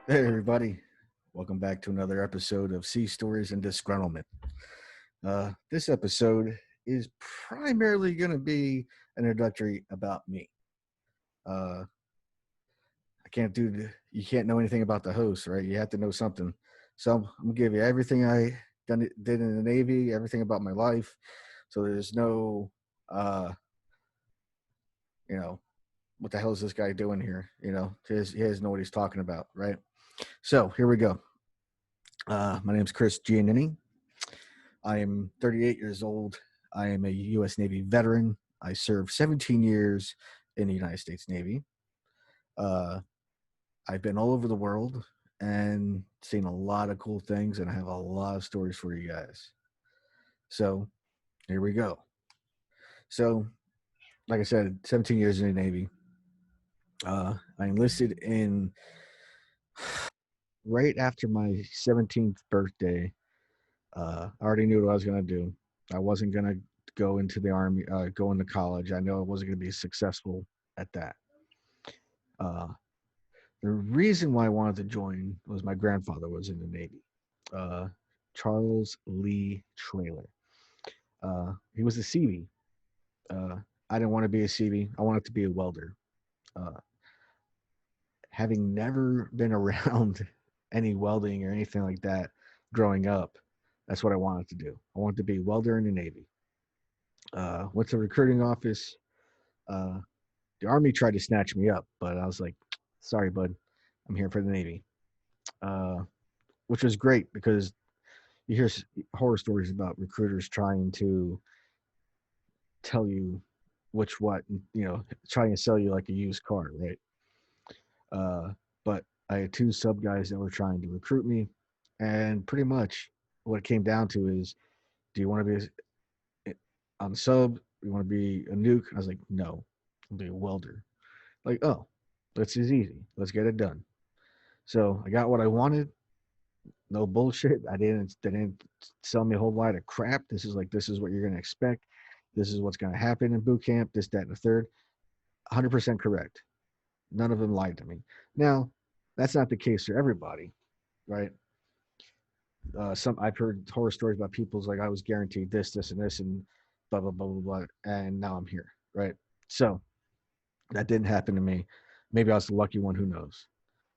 Hey, everybody. Welcome back to another episode of Sea Stories and Disgruntlement. This episode is primarily going to be an introductory about me. Uh, you can't know anything about the host, right? You have to know something. So I'm going to give you everything did in the Navy, everything about my life. So there's no, uh, you know, what the hell is this guy doing here? He doesn't know what he's talking about, right? So here we go. My name is Chris Giannini. I am 38 years old. I am a U.S. Navy veteran. I served 17 years in the United States Navy. Uh, I've been all over the world and seen a lot of cool things, and I have a lot of stories for you guys. So here we go. So, like I said, 17 years in the Navy. I enlisted in right after my 17th birthday. I already knew what I was going to do. I wasn't going to go into the Army, go into college. I know I wasn't going to be successful at that. Uh, the reason why I wanted to join was my grandfather was in the Navy, uh, Charles Lee Trailer. He was a Seavey. Uh, I didn't want to be a Seavey. I wanted to be a welder. Uh, Having never been around any welding or anything like that growing up, that's what I wanted to do. I wanted to be a welder in the Navy. Went to the recruiting office. Uh, the Army tried to snatch me up, but I was like, sorry, bud, I'm here for the Navy. Uh, which was great because you hear horror stories about recruiters trying to tell you which what, trying to sell you like a used car, right? Uh, but I had two sub guys that were trying to recruit me, and pretty much what it came down to is, do you want to be on sub? You want to be a nuke? I was like, no, I'll be a welder. Like, oh, this is easy. Let's get it done. So I got what I wanted. No bullshit. They didn't sell me a whole lot of crap. This is what you're gonna expect. This is what's gonna happen in boot camp. This, that, and the third. 100% correct. None of them lied to me. Now, that's not the case for everybody, right? Some I've heard horror stories about people's like I was guaranteed this, this, and this, and blah blah blah blah blah, and now I'm here, right? So that didn't happen to me. Maybe I was the lucky one. Who knows?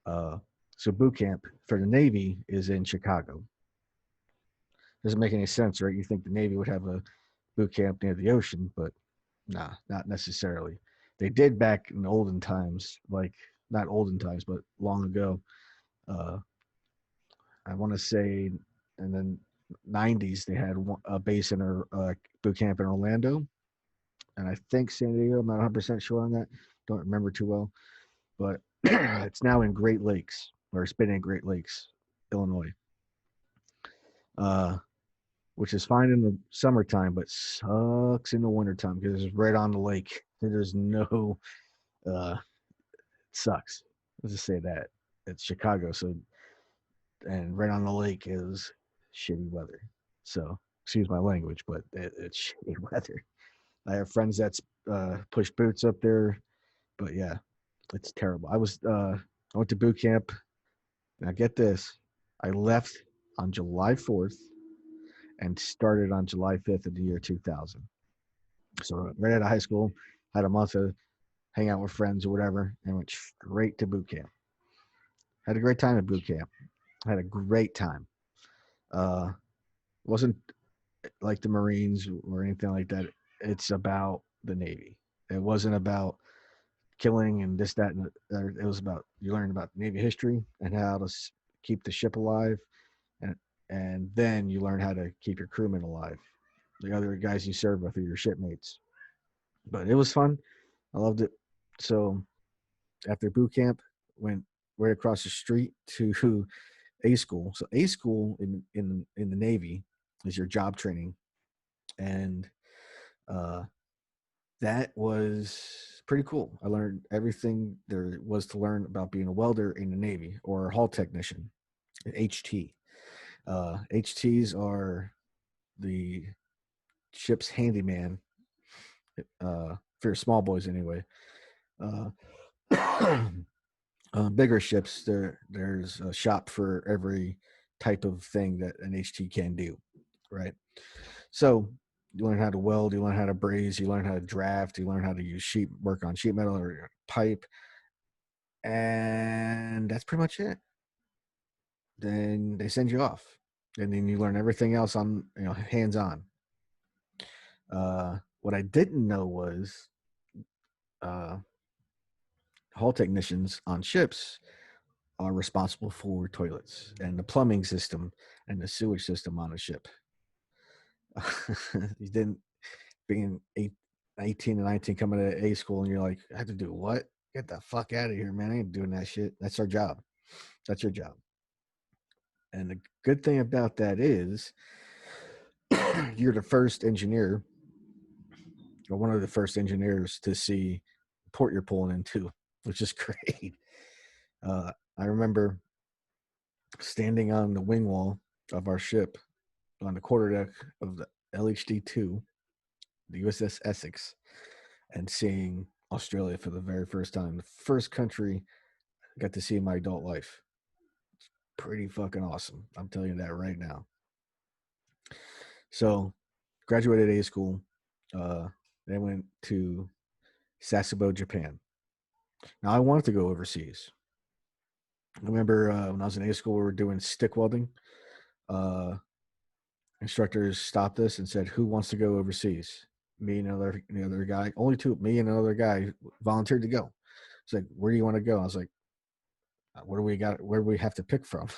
Uh, so boot camp for the Navy is in Chicago. Doesn't make any sense, right? You think the Navy would have a boot camp near the ocean, but nah, not necessarily. They did back in olden times, like not olden times, but long ago. Uh, I want to say in the 90s they had a base in a boot camp in Orlando, and I think San Diego. I'm not 100% sure on that. Don't remember too well, but it's now in Great Lakes, or it's been in Great Lakes, Illinois. Uh, which is fine in the summertime, but sucks in the wintertime because it's right on the lake. There's no, uh, it sucks. Let's just say that it's Chicago, so and right on the lake is shitty weather. So excuse my language, but it's shitty weather. I have friends that's push boots up there, but yeah, it's terrible. I went to boot camp. Now get this, I left on July 4th and started on July 5th of the year 2000. So right out of high school, had a month to hang out with friends or whatever, and went straight to boot camp. Had a great time at boot camp. Had a great time. Uh, wasn't like the Marines or anything like that. It's about the Navy. It wasn't about killing and this, that, and it was about you learn about Navy history and how to keep the ship alive, and then you learn how to keep your crewmen alive, the other guys you serve with are your shipmates. But it was fun. I loved it. So after boot camp, went right across the street to A school. So A school in the Navy is your job training, and uh, that was pretty cool. I learned everything there was to learn about being a welder in the Navy or a hull technician, an HT. HTs are the ship's handyman for small boys anyway. Uh, Bigger ships, there's a shop for every type of thing that an HT can do, right? So you learn how to weld, you learn how to braze, you learn how to draft, you learn how to use sheet, work on sheet metal or pipe, and that's pretty much it. Then they send you off, and then you learn everything else on, hands on. What I didn't know was uh, hull technicians on ships are responsible for toilets and the plumbing system and the sewage system on a ship. You didn't being 18 and 19 coming to A school and you're like, I have to do what? Get the fuck out of here, man. I ain't doing that shit. That's our job. That's your job. And the good thing about that is you're the first engineer or one of the first engineers to see the port you're pulling into, which is great. I remember standing on the wing wall of our ship on the quarterdeck of the LHD-2, the USS Essex, and seeing Australia for the very first time. The first country I got to see in my adult life. Pretty fucking awesome. I'm telling you that right now. So, graduated A school. Then went to Sasebo, Japan. Now, I wanted to go overseas. I remember when I was in A school, we were doing stick welding. Uh, Instructors stopped us and said, "Who wants to go overseas?" Me and another guy. Only two. Me and another guy volunteered to go. It's like, "Where do you want to go?" I was like, "What do we got? Where do we have to pick from?"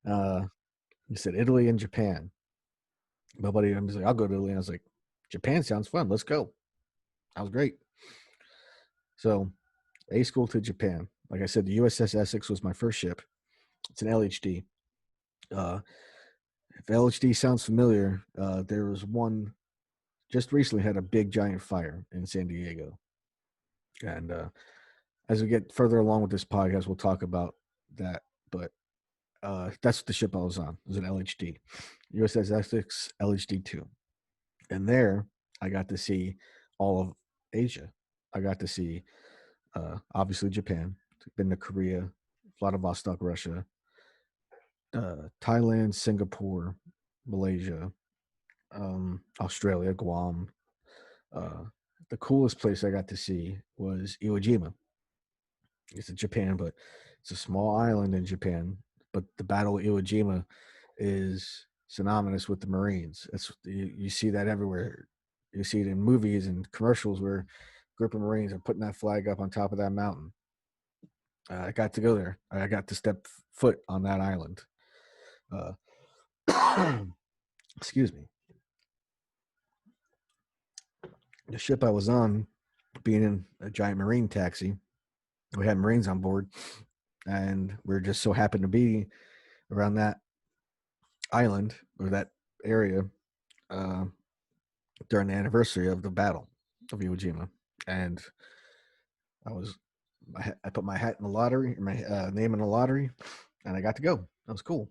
uh, he said, "Italy and Japan." My buddy, I was like, "I'll go to Italy." And I was like, "Japan sounds fun. Let's go." That was great. So, A school to Japan. Like I said, the USS Essex was my first ship. It's an LHD. Uh, if LHD sounds familiar, there was one just recently had a big giant fire in San Diego. And as we get further along with this podcast, we'll talk about that. But that's the ship I was on. It was an LHD, USS Essex LHD-2. And there I got to see all of Asia. I got to see, obviously, Japan, been to Korea, Vladivostok, Russia, Thailand, Singapore, Malaysia, Australia, Guam. Uh, the coolest place I got to see was Iwo Jima. It's in Japan, but it's a small island in Japan. But the Battle of Iwo Jima is synonymous with the Marines. You see that everywhere. You see it in movies and commercials where a group of Marines are putting that flag up on top of that mountain. I got to go there. I got to step foot on that island. Excuse me. The ship I was on, being in a giant Marine taxi, we had Marines on board, and we are just so happened to be around that island or that area uh, during the anniversary of the Battle of Iwo Jima, and I was I put my hat in the lottery, my name in the lottery, and I got to go. That was cool.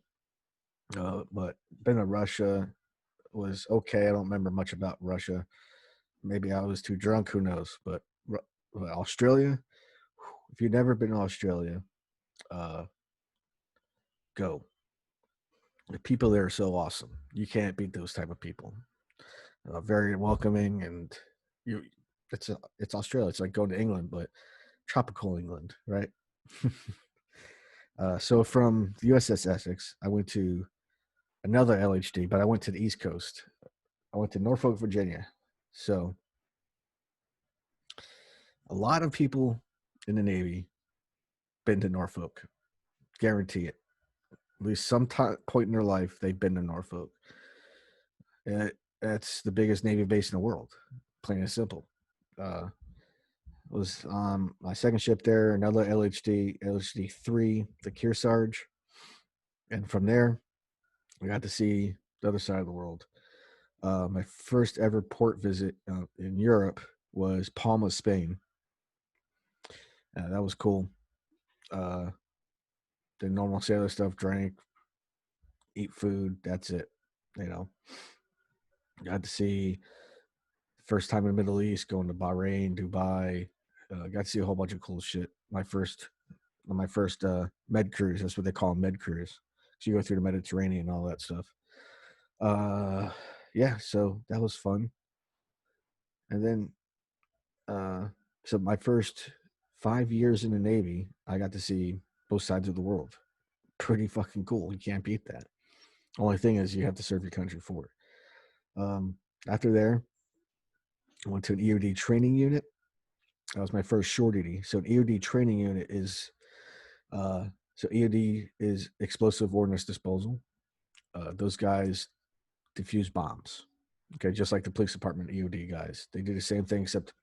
But been to Russia was okay. I don't remember much about Russia. Maybe I was too drunk. Who knows? But Australia, if you've never been to Australia, uh, go. The people there are so awesome. You can't beat those type of people. Very welcoming, and you. It's Australia. It's like going to England, but tropical England, right? So from the USS Essex, I went to another LHD, but I went to the East Coast. I went to Norfolk, Virginia. So a lot of people in the Navy been to Norfolk. Guarantee it. At least some point in their life, they've been to Norfolk. That's the biggest Navy base in the world, plain and simple. Was my second ship there, another LHD 3, the Kearsarge, and from there, I got to see the other side of the world. My first ever port visit in Europe was Palma, Spain. That was cool. The normal sailor stuff, drink, eat food. That's it. You know, got to see first time in the Middle East, going to Bahrain, Dubai. Got to see a whole bunch of cool shit. My first on my first med cruise. That's what they call them, med cruise. So you go through the Mediterranean and all that stuff. Yeah, so that was fun. And then, so my first 5 years in the Navy, I got to see both sides of the world. Pretty fucking cool. You can't beat that. Only thing is, you have to serve your country for it. After there, I went to an EOD training unit. That was my first shore duty. So an EOD training unit is, so EOD is explosive ordnance disposal. Those guys defuse bombs. Okay, just like the police department EOD guys, they do the same thing except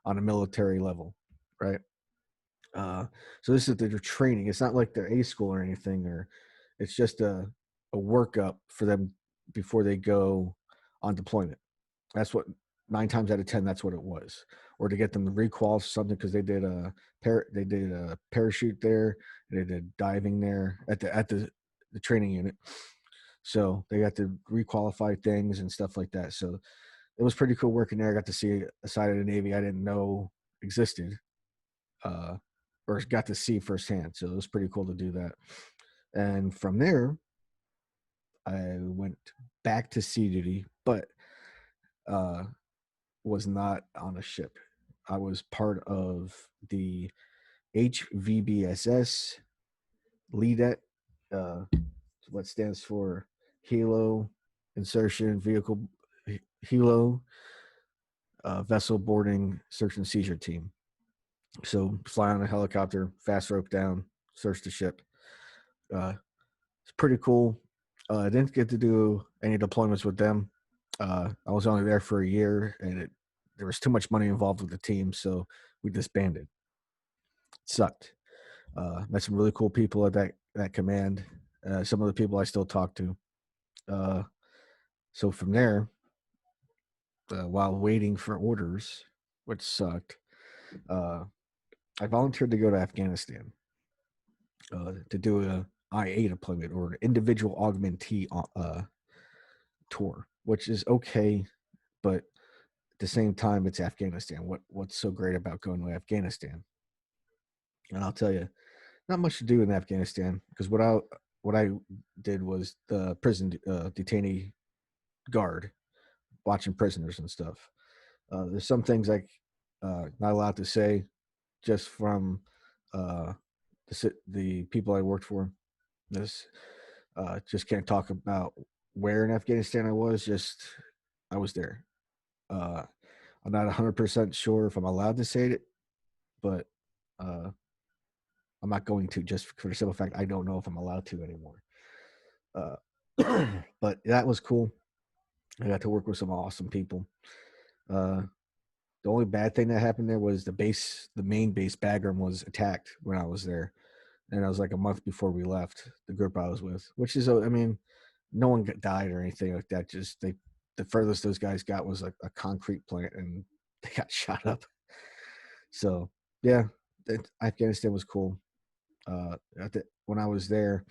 on a military level, right? Uh, so this is their training. It's not like their A school or anything, or it's just a workup for them before they go on deployment. That's what 9 times out of 10 that's what it was, or to get them to requal something because they did a parachute there, they did diving there at the training unit. So they got to requalify things and stuff like that. So it was pretty cool working there. I got to see a side of the Navy I didn't know existed, uh, or got to see firsthand. So it was pretty cool to do that. And from there, I went back to sea duty, but uh, was not on a ship. I was part of the HVBSS LEADET, what stands for Helo Insertion Vehicle Helo Vessel Boarding Search and Seizure Team. So fly on a helicopter, fast rope down, search the ship. It's pretty cool. I didn't get to do any deployments with them. I was only there for a year, and there was too much money involved with the team, so we disbanded. It sucked. Met some really cool people at that command. Some of the people I still talk to. Uh, so from there, while waiting for orders, which sucked, uh, I volunteered to go to Afghanistan to do a IA deployment, or an individual augmentee tour, which is okay, but at the same time, it's Afghanistan. What's so great about going to Afghanistan? And I'll tell you, not much to do in Afghanistan, because what I did was the prison detainee guard, watching prisoners and stuff. There's some things like not allowed to say, just from uh, the people I worked for. This just can't talk about where in Afghanistan I was. Just I was there. Uh, I'm not 100% sure if I'm allowed to say it, but uh, I'm not going to, just for the simple fact I don't know if I'm allowed to anymore. Uh, but that was cool. I got to work with some awesome people. Uh, the only bad thing that happened there was the main base, Bagram, was attacked when I was there, and I was like a month before we left. The group I was with, which is, I mean, no one died or anything like that. Just the furthest those guys got was a concrete plant, and they got shot up. So yeah, Afghanistan was cool. When I was there,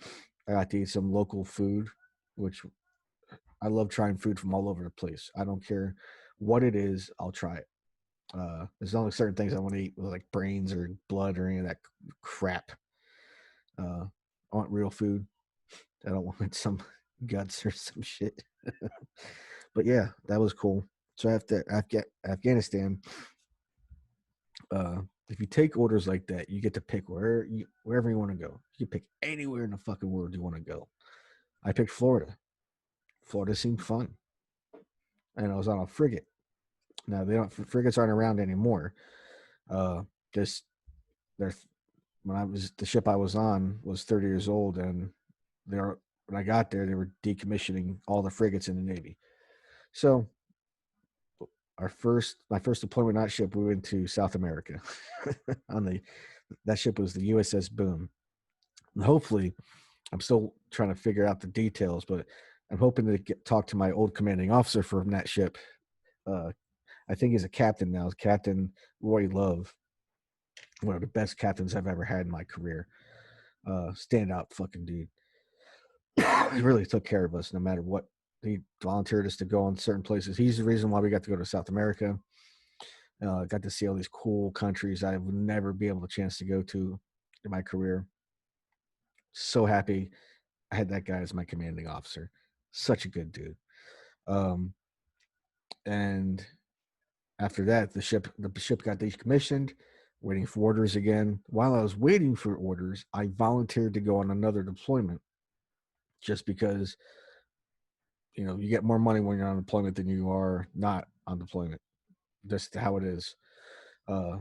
I got to eat some local food, which I love trying food from all over the place. I don't care what it is, I'll try it. There's only certain things I want to eat, like brains or blood or any of that crap. I want real food. I don't want some guts or some shit. But yeah, that was cool. So after Afghanistan, if you take orders like that, you get to pick wherever you want to go. You can pick anywhere in the fucking world you want to go. I picked Florida. Florida seemed fun, and I was on a frigate. Now frigates aren't around anymore. Just they're the ship I was on was 30 years old, and when I got there, they were decommissioning all the frigates in the Navy. So my first deployment on that ship, we went to South America. That ship was the USS Boom. And hopefully, I'm still trying to figure out the details, but I'm hoping to talk to my old commanding officer from that ship. I think he's a captain now, Captain Roy Love, one of the best captains I've ever had in my career. Standout fucking dude. He really took care of us no matter what. He volunteered us to go on certain places. He's the reason why we got to go to South America. Got to see all these cool countries I would never be able to chance to go to in my career. So happy I had that guy as my commanding officer. Such a good dude. Um, and after that, the ship got decommissioned, waiting for orders again. While I was waiting for orders, I volunteered to go on another deployment just because, you get more money when you're on deployment than you are not on deployment. Just how it is. Uh,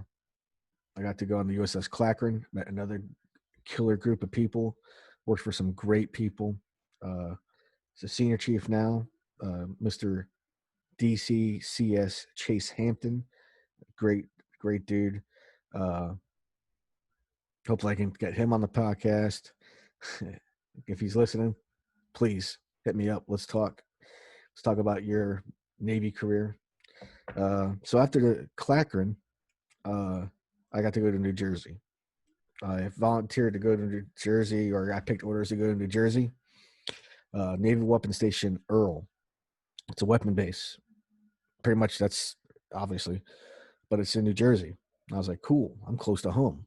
I got to go on the USS Clackern, met another killer group of people, worked for some great people. He's a senior chief now, Mr. DCCS Chase Hampton. Great, great dude. Uh, Hopefully, I can get him on the podcast. If he's listening, please hit me up. Let's talk. Let's talk about your Navy career. So after the Clackern, I got to go to New Jersey. I volunteered to go to New Jersey, or I picked orders to go to New Jersey. Naval Weapon Station Earl. It's a weapon base. Pretty much that's obviously, but it's in New Jersey. I was like, cool. I'm close to home.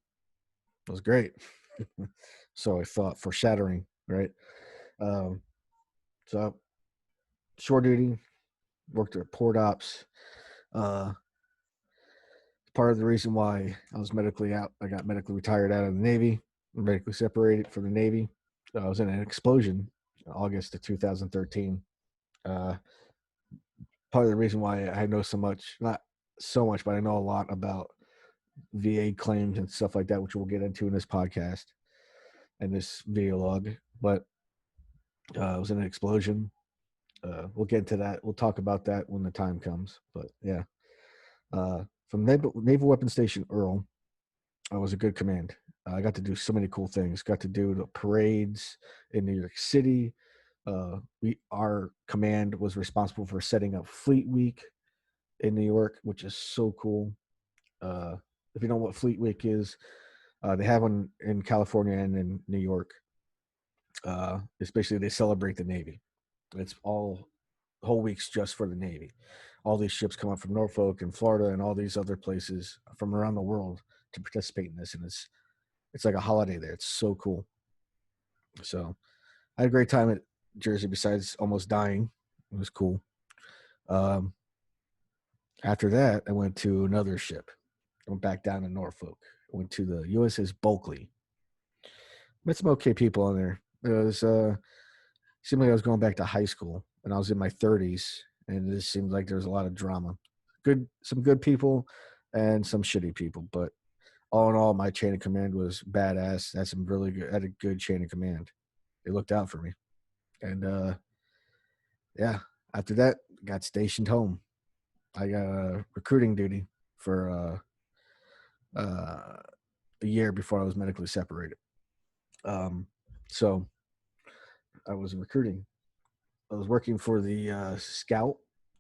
It was great. So I thought, foreshadowing, right? Um, so shore duty, worked at port ops. Uh, Part of the reason why I was medically out, I got medically retired out of the Navy, medically separated from the Navy. I was in an explosion in August of 2013. Uh, Part of the reason why I know so much, not so much, but I know a lot about VA claims and stuff like that, which we'll get into in this podcast and this video log. But I was in an explosion. We'll get into that. We'll talk about that when the time comes. But yeah, from Naval Weapon Station Earl, I was a good command. I got to do so many cool things. Got to do the parades in New York City. Our command was responsible for setting up Fleet Week in New York, which is so cool. If you know what Fleet Week is, they have one in California and in New York. It's basically they celebrate the Navy. It's all whole weeks just for the Navy. All these ships come up from Norfolk and Florida and all these other places from around the world to participate in this, and it's like a holiday there. It's so cool. So I had a great time at Jersey. Besides almost dying, it was cool. Um, After that, I went to another ship. I went back down to Norfolk. I went to the USS Bulkley. Met some okay people on there. It was seemed like I was going back to high school, and I was in my 30s, and it just seemed like there was a lot of drama. Some good people, and some shitty people. But all in all, my chain of command was badass. Had some really good. Had a good chain of command. They looked out for me, and yeah. After that, got stationed home. I got recruiting duty for a year before I was medically separated. Um, so I was recruiting. I was working for the scout.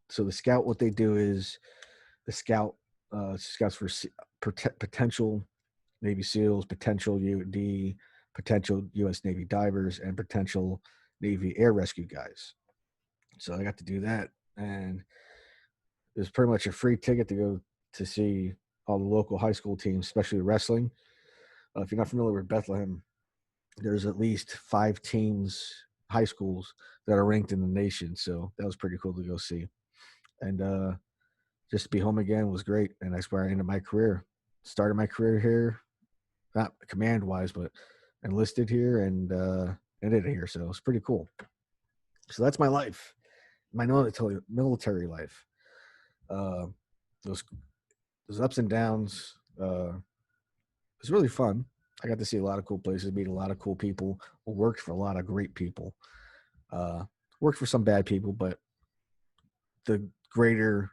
So the scout, what they do is the scout scouts for potential Navy SEALs, potential UD, potential U.S. Navy divers, and potential Navy air rescue guys. So I got to do that, and it was pretty much a free ticket to go to see all the local high school teams, especially wrestling. If you're not familiar with Bethlehem, there's at least 5 teams, high schools, that are ranked in the nation. So that was pretty cool to go see. And just to be home again was great. And that's where I ended my career. Started my career here, not command wise, but enlisted here and ended it here. So it's pretty cool. So that's my life, my military life. Uh, those ups and downs. It was really fun. I got to see a lot of cool places, meet a lot of cool people, worked for a lot of great people. Uh, Worked for some bad people, but the greater,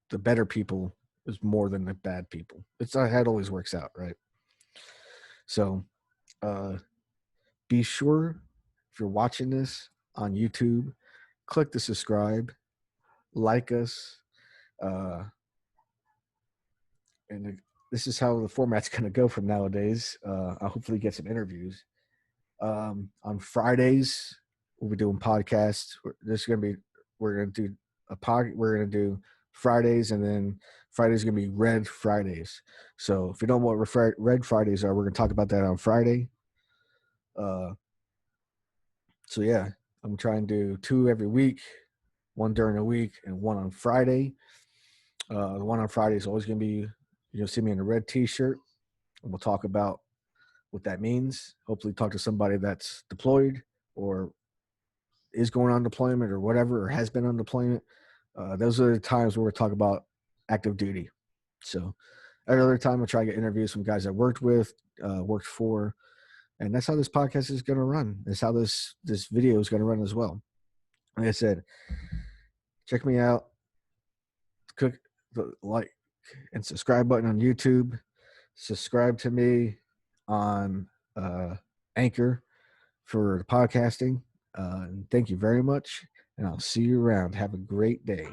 the better people is more than the bad people. It's how it always works out, right? So uh, be sure if you're watching this on YouTube, click the subscribe, like us, uh, and this is how the format's going to go from nowadays. I'll hopefully get some interviews. On Fridays, we'll be doing podcasts. We're going to do Fridays, and then Friday's going to be Red Fridays. So if you don't know what Red Fridays are, we're going to talk about that on Friday. So yeah, I'm trying to do 2 every week, 1 during the week, and 1 on Friday. The one on Friday is always going to be, you'll see me in a red T-shirt, and we'll talk about what that means. Hopefully talk to somebody that's deployed or is going on deployment or whatever, or has been on deployment. Those are the times where we're talking about active duty. So every other time I try to get interviews from guys I worked with, worked for, and that's how this podcast is going to run. That's how this video is going to run as well. Like I said, check me out. Click the like and subscribe button on YouTube. Subscribe to me on Anchor for the podcasting. And thank you very much, and I'll see you around. Have a great day.